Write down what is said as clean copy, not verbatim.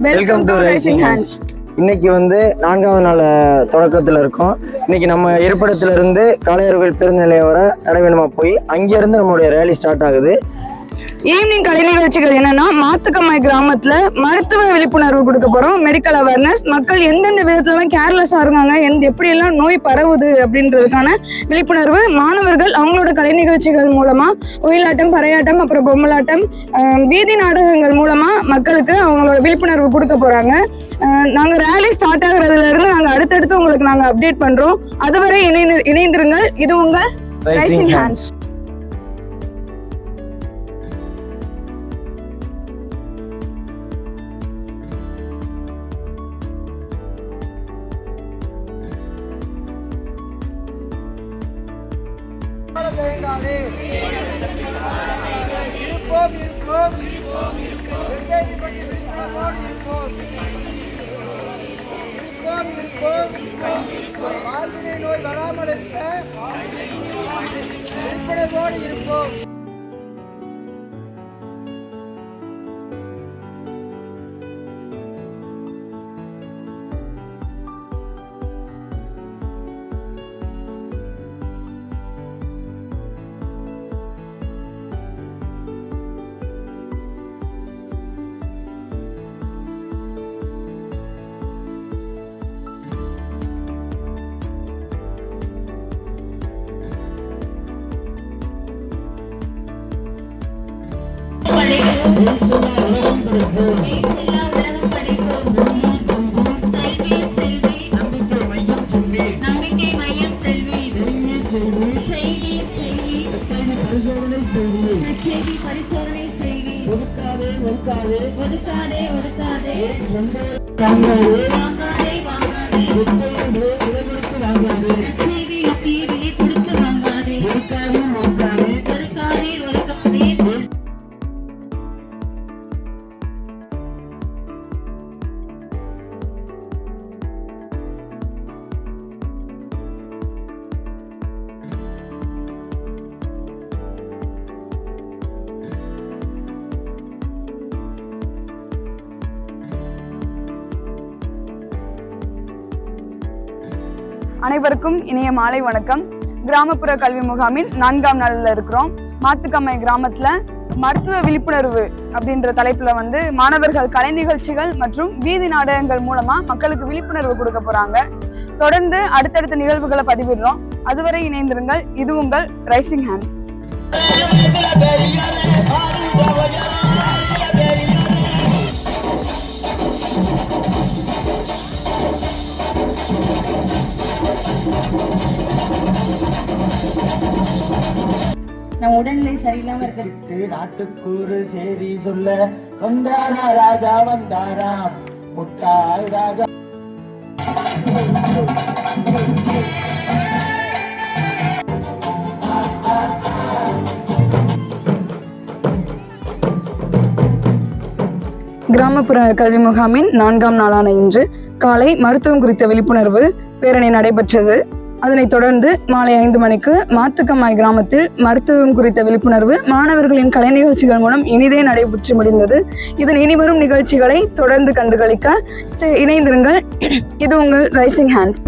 Welcome to rising hands. இன்னைக்கு வந்து 4வது நாள் தொடக்கத்தில் இருக்கோம். இன்னைக்கு நம்ம இருப்பிடத்துல இருந்து காளையார்கோவில் பேருந்து நிலையம் வர நடைபெணமா போய் அங்கிருந்து நம்மளுடைய ரேலி ஸ்டார்ட் ஆகுது. ஈவினிங் கலை நிகழ்ச்சிகள் என்னன்னா, மாத்துக்கம்மாய் கிராமத்துல மருத்துவ விழிப்புணர்வு கொடுக்க போறோம். மெடிக்கல் அவேர்னஸ், மக்கள் எந்தெந்த விதத்துலலாம் கேர்லெஸ்ஸா இருக்காங்க, எப்படியெல்லாம் நோய் பரவுது அப்படின்றதுக்கான விழிப்புணர்வு. மாணவர்கள் அவங்களோட கலை நிகழ்ச்சிகள் மூலமா ஒயிலாட்டம், பறையாட்டம், அப்புறம் பொம்மலாட்டம், வீதி நாடகங்கள் மூலமா மக்களுக்கு அவங்களோட விழிப்புணர்வு கொடுக்க போறாங்க. நாங்க ரேலி ஸ்டார்ட் ஆகுறதுல இருந்து நாங்க அடுத்தடுத்து உங்களுக்கு நாங்க அப்டேட் பண்றோம். அதுவரை இணைந்திருங்கள். இது உங்க ரைசிங் ஹேண்ட்ஸ். நோய் வராமல் இருக்க விழிப்புணர்வோடு இருப்போம். அனைவருக்கும் இனிய மாலை வணக்கம். கிராமப்புற கல்வி முகாமின் 4ஆம் நாளில் இருக்கிறோம். மாத்துக்கம்மாய் கிராமத்துல மருத்துவ விழிப்புணர்வு அப்படின்ற தலைப்புல வந்து மாணவர்கள் கலை நிகழ்ச்சிகள் மற்றும் வீதி நாடகங்கள் மூலமா மக்களுக்கு விழிப்புணர்வு கொடுக்க போறாங்க. தொடர்ந்து அடுத்தடுத்த நிகழ்வுகளை பதிவிடுறோம். அதுவரை இணைந்திருங்கள். இது உங்கள் ரைசிங் ஹேண்ட்ஸ். நம்ம உடல்நிலை சரியில்லாம இருக்கு. நாட்டுக்கூறு செய்தி சொல்ல வந்தாரா ராஜா, வந்தாராம் முட்டாள் ராஜா. கிராமப்புற கல்வி முகாமின் 4ஆம் நாளான இன்று காலை மருத்துவம் குறித்த விழிப்புணர்வு பேரணி நடைபெற்றது. அதனைத் தொடர்ந்து மாலை 5 மணிக்கு மாத்துக்கம்மாய் கிராமத்தில் மருத்துவம் குறித்த விழிப்புணர்வு மாணவர்களின் கலை நிகழ்ச்சிகள் மூலம் இனிதே நடைபெற்று முடிந்தது. இதன் இனிவரும் நிகழ்ச்சிகளை தொடர்ந்து கண்டுகளிக்க இணைந்திருங்கள். இது உங்கள் ரைசிங் ஹேண்ட்ஸ்.